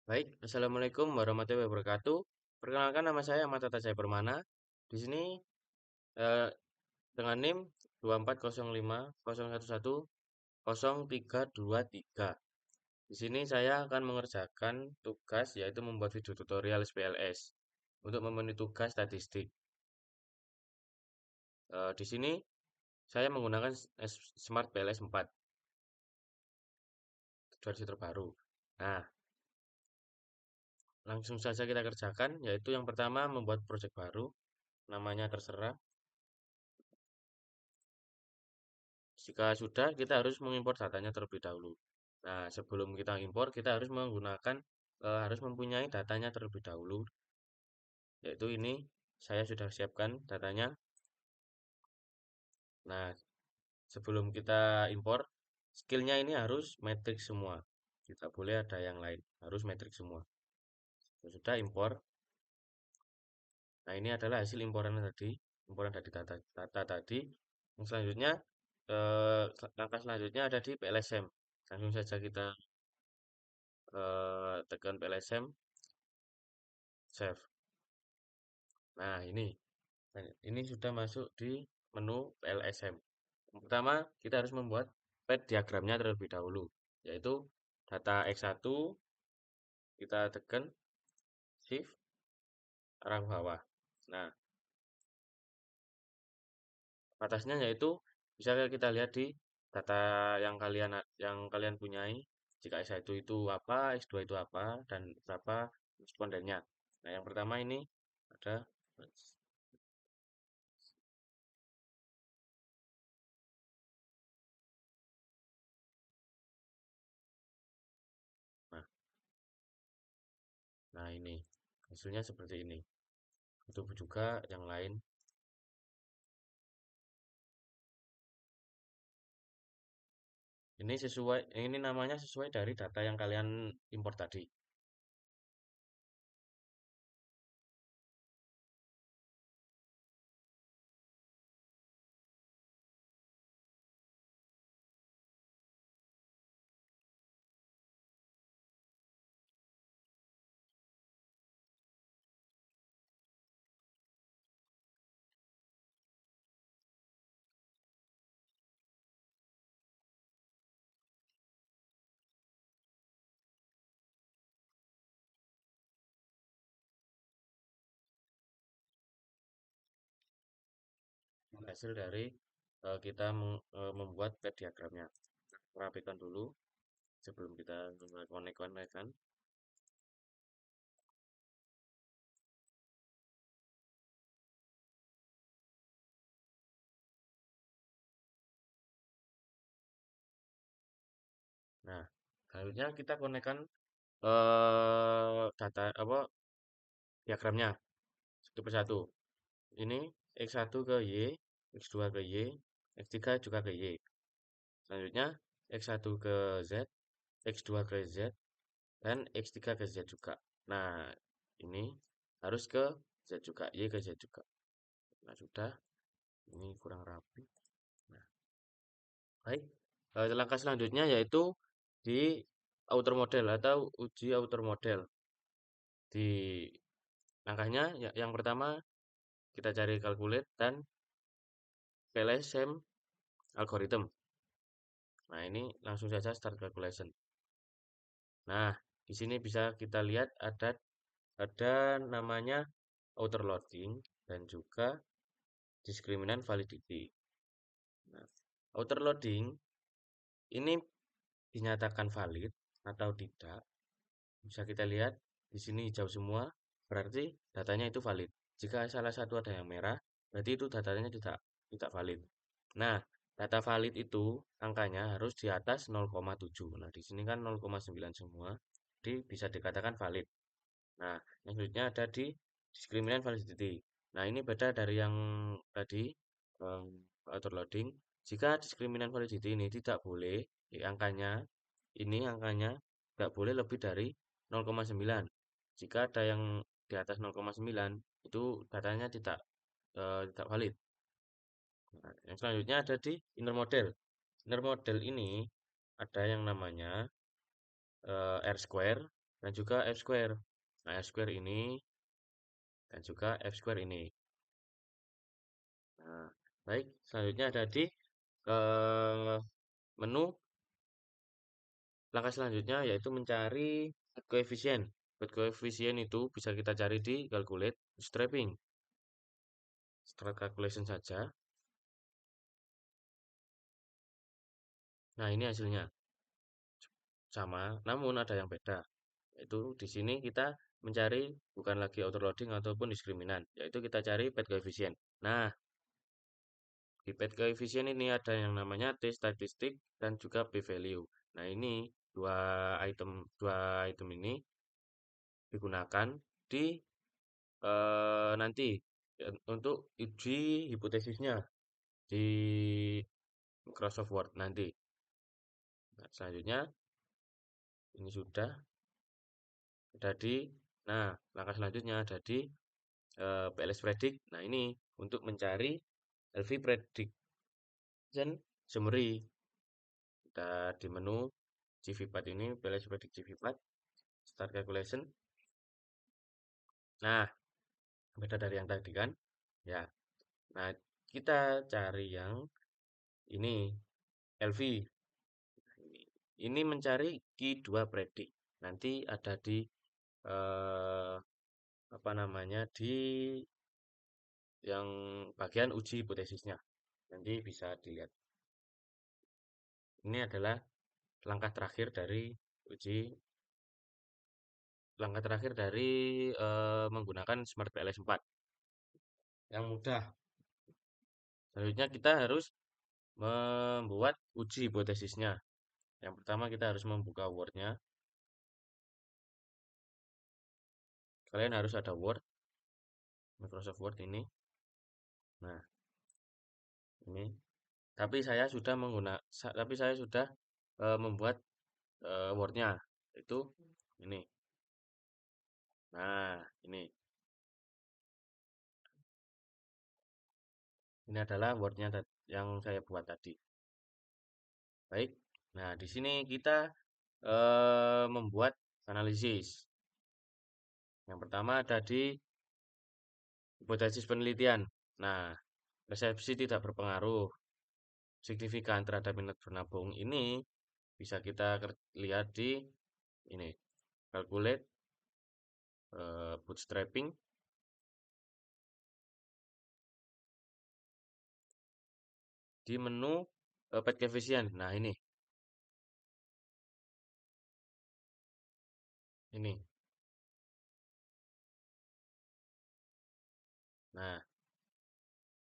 Baik, Assalamualaikum warahmatullahi wabarakatuh. Perkenalkan nama saya Ahmad Tata Jaya Permana. Di sini eh, dengan NIM 240501100323. Di sini saya akan mengerjakan tugas yaitu membuat video tutorial SPLS untuk memenuhi tugas statistik. Di sini saya menggunakan Smart PLS 4 versi terbaru. Nah, langsung saja kita kerjakan yaitu yang pertama membuat project baru, namanya terserah. Jika sudah, kita harus mengimpor datanya terlebih dahulu. Nah, sebelum kita impor, kita harus harus mempunyai datanya terlebih dahulu. Yaitu ini, saya sudah siapkan datanya. Nah, sebelum kita impor, skillnya ini harus metrik semua. Tidak boleh ada yang lain, harus metrik semua. Sudah impor. Nah, ini adalah hasil imporan dari data tadi. Yang selanjutnya, langkah selanjutnya ada di PLSM. Langsung saja kita tekan PLSM, save. Nah, ini sudah masuk di menu PLSM. Yang pertama, kita harus membuat pad diagramnya terlebih dahulu, yaitu data X1 kita tekan shift arah bawah. Nah, batasnya yaitu bisa kita lihat di data yang kalian punyai. Jika X1 itu apa, X2 itu apa, dan berapa respondennya. Nah, yang pertama ini ada. Nah, nah ini hasilnya seperti ini. Itu juga yang lain. Ini namanya sesuai dari data yang kalian import tadi. Hasil dari kita membuat pad diagramnya. Rapikan dulu sebelum kita konek-konekkan. Nah, selanjutnya kita konekkan data apa diagramnya satu persatu. Ini X1 ke Y, X2 ke Y, X3 juga ke Y. Selanjutnya X1 ke Z, X2 ke Z, dan X3 ke Z juga. Nah, ini harus ke Z juga, Y ke Z juga. Nah, sudah. Ini kurang rapi. Nah, baik. Langkah selanjutnya yaitu di outer model atau uji outer model. Di langkahnya yang pertama kita cari calculate dan PLSM algorithm. Nah, ini langsung saja start calculation. Nah, di sini bisa kita lihat ada namanya outer loading dan juga discriminant validity. Nah, outer loading ini dinyatakan valid atau tidak. Bisa kita lihat di sini hijau semua, berarti datanya itu valid. Jika salah satu ada yang merah, berarti itu datanya tidak valid. Nah, data valid itu angkanya harus di atas 0,7. Nah, di sini kan 0,9 semua, jadi bisa dikatakan valid. Nah, yang selanjutnya ada di discriminant validity. Nah, ini beda dari yang tadi um, auto loading. Jika discriminant validity ini tidak boleh, angkanya tidak boleh lebih dari 0,9. Jika ada yang di atas 0,9, itu datanya tidak valid. Nah, yang selanjutnya ada di inner model. Inner model ini ada yang namanya R square, dan juga F square. Nah, F square ini dan juga F square ini. Nah, baik, selanjutnya ada di eh, menu. Langkah selanjutnya yaitu mencari koefisien. Koefisien itu bisa kita cari di calculate bootstrapping. Start calculation saja. Nah, ini hasilnya sama, namun ada yang beda. Yaitu di sini kita mencari bukan lagi autoloading ataupun diskriminan, yaitu kita cari path coefficient. Nah, di path coefficient ini ada yang namanya T statistik dan juga P value. Nah, ini dua item ini digunakan di nanti untuk uji hipotesisnya di Microsoft Word nanti. Nah, selanjutnya ini sudah ada di nah, langkah selanjutnya ada di PLS Predict. Nah, ini untuk mencari LV Prediction Summary. Kita di menu CV4 ini PLS Predict CV4 Start Calculation. Nah, beda dari yang tadi kan? Ya. Nah, kita cari yang ini LV. Ini mencari Q2 predik. Nanti ada di eh, apa namanya di yang bagian uji hipotesisnya. Nanti bisa dilihat. Ini adalah langkah terakhir dari uji langkah terakhir dari menggunakan Smart PLS 4 yang mudah. Selanjutnya kita harus membuat uji hipotesisnya. Yang pertama kita harus membuka Word-nya. Kalian harus ada Word, Microsoft Word ini. Nah, ini. Tapi saya sudah membuat Word-nya. Itu ini. Nah, ini adalah Word-nya yang saya buat tadi. Baik. Nah, di sini kita membuat analisis. Yang pertama ada di hipotesis penelitian. Nah, resepsi tidak berpengaruh signifikan terhadap minat bernabung ini bisa kita lihat di ini, calculate bootstrapping di menu path coefficient. Nah, ini. Nah,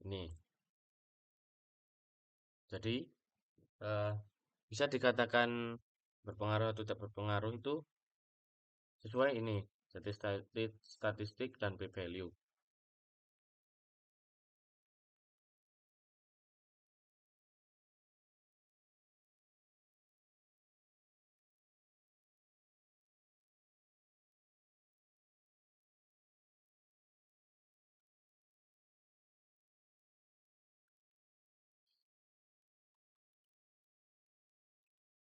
ini. Jadi eh, bisa dikatakan berpengaruh atau tidak berpengaruh itu sesuai ini, statistik dan p-value.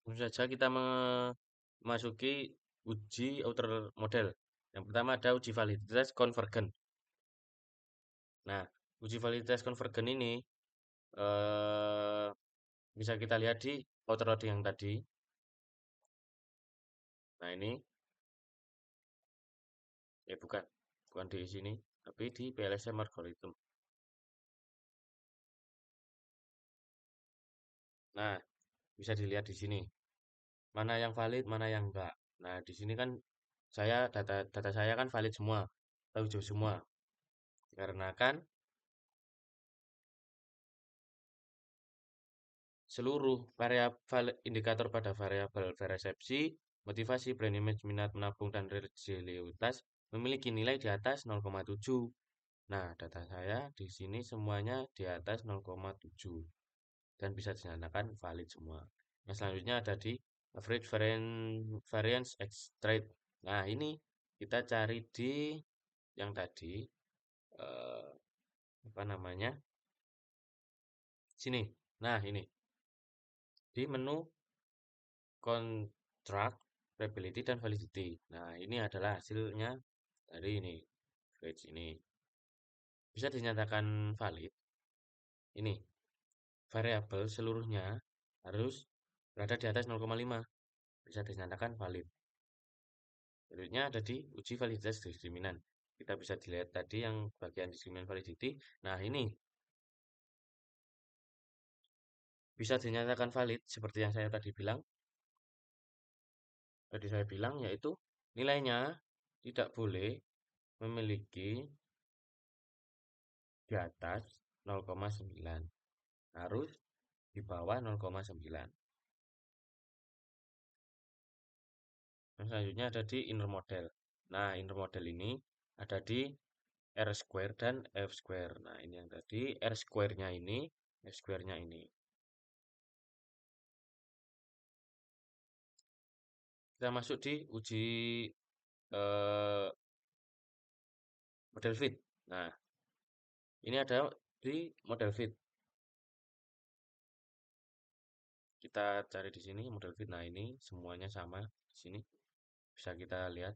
Tentu saja kita memasuki uji outer model. Yang pertama ada uji validitas konvergen. Nah, uji validitas konvergen ini eh, bisa kita lihat di outer loading yang tadi. Nah, ini bukan di sini, tapi di PLSM algorithm. Nah, bisa dilihat di sini. Mana yang valid, mana yang enggak. Nah, di sini kan data data saya kan valid semua, hijau semua. Karena kan seluruh variabel indikator pada variabel resepsi, motivasi, brain image, minat menabung, dan religiositas memiliki nilai di atas 0,7. Nah, data saya di sini semuanya di atas 0,7 dan bisa dinyatakan valid semua. Nah, selanjutnya ada di average variance extract. Nah, ini kita cari di yang tadi eh, apa namanya? Sini. Nah, ini di menu kontrak. probability dan validity. Nah, ini adalah hasilnya dari ini, page ini. Bisa dinyatakan valid. Ini variabel seluruhnya harus berada di atas 0,5. Bisa dinyatakan valid. Berikutnya ada di uji validitas diskriminan. Kita bisa dilihat tadi yang bagian diskriminan validity. Nah, ini bisa dinyatakan valid seperti yang saya tadi bilang. Tadi saya bilang yaitu nilainya tidak boleh memiliki di atas 0,9. Harus di bawah 0,9. Nah, selanjutnya ada di inner model. Nah, inner model ini ada di R square dan F square. Nah, ini yang tadi R square-nya ini, F square-nya ini. Kita masuk di uji eh, model fit. Nah, ini ada di model fit. Kita cari di sini model fit. Nah, ini semuanya sama di sini. Bisa kita lihat.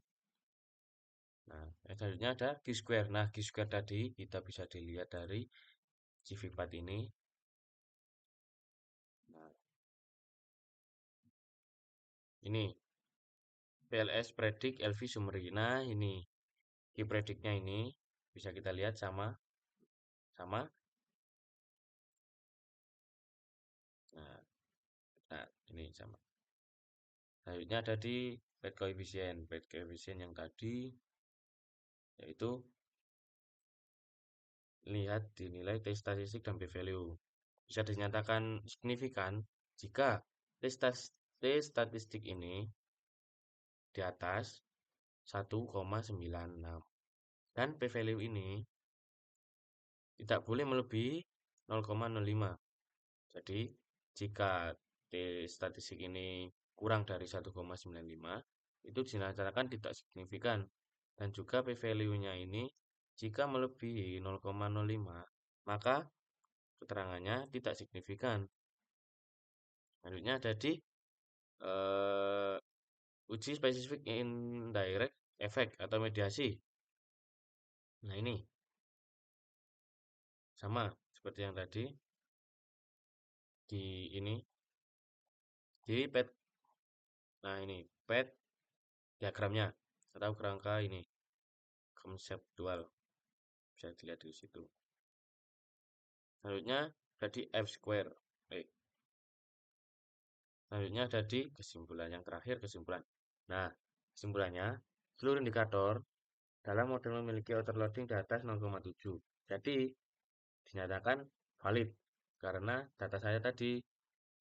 Nah, yang selanjutnya ada Q square. Nah, Q square tadi kita bisa dilihat dari CV4 ini. Nah, ini PLS predik LV summary. Nah, ini Q prediknya ini bisa kita lihat sama sama. Nah, nah ini sama. Selanjutnya ada di bad coefficient. Bad coefficient yang tadi yaitu lihat dinilai T statistik dan P value. Bisa dinyatakan signifikan jika T statistik ini di atas 1,96 dan P value ini tidak boleh melebihi 0,05. Jadi jika T statistik ini kurang dari 1,95 itu dinyatakan tidak signifikan dan juga P value-nya ini jika melebihi 0,05 maka keterangannya tidak signifikan. Selanjutnya ada di eh, uji spesifik indirect effect atau mediasi. Nah, ini sama seperti yang tadi di ini di pet. Nah, ini pet diagramnya atau kerangka ini konseptual bisa dilihat di situ. Selanjutnya ada di F square. Selanjutnya ada di kesimpulan yang terakhir kesimpulan. Nah, kesimpulannya seluruh indikator dalam model memiliki overloading di atas 0,7. Jadi dinyatakan valid karena data saya tadi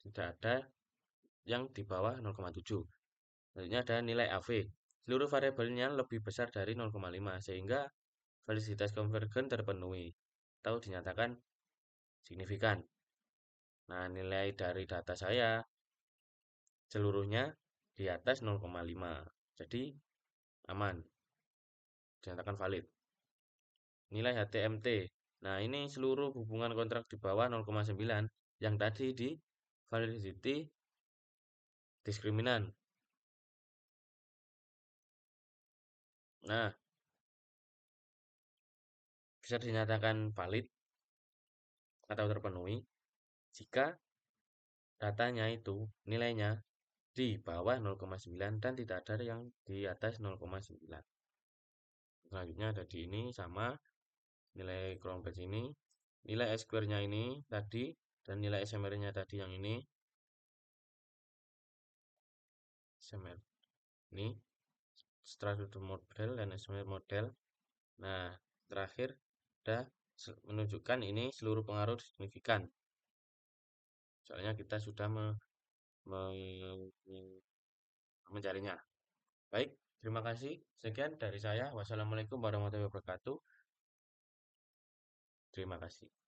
tidak ada yang di bawah 0,7. Selanjutnya ada nilai AV. Seluruh variabelnya lebih besar dari 0,5 sehingga validitas konvergen terpenuhi atau dinyatakan signifikan. Nah, nilai dari data saya seluruhnya di atas 0,5. Jadi aman, dinyatakan valid. Nilai HTMT. Nah, ini seluruh hubungan kontrak di bawah 0,9 yang tadi di validity diskriminan. Nah, bisa dinyatakan valid atau terpenuhi jika datanya itu nilainya di bawah 0,9 dan tidak ada yang di atas 0,9. Selanjutnya ada di ini sama nilai crown batch ini, nilai S square-nya ini tadi dan nilai SMR-nya tadi yang ini. SMR ini struktur model dan SMR model. Nah, terakhir ada menunjukkan ini seluruh pengaruh signifikan. Soalnya kita sudah me, mencarinya. Baik, terima kasih. Sekian dari saya. Wassalamualaikum warahmatullahi wabarakatuh. Terima kasih.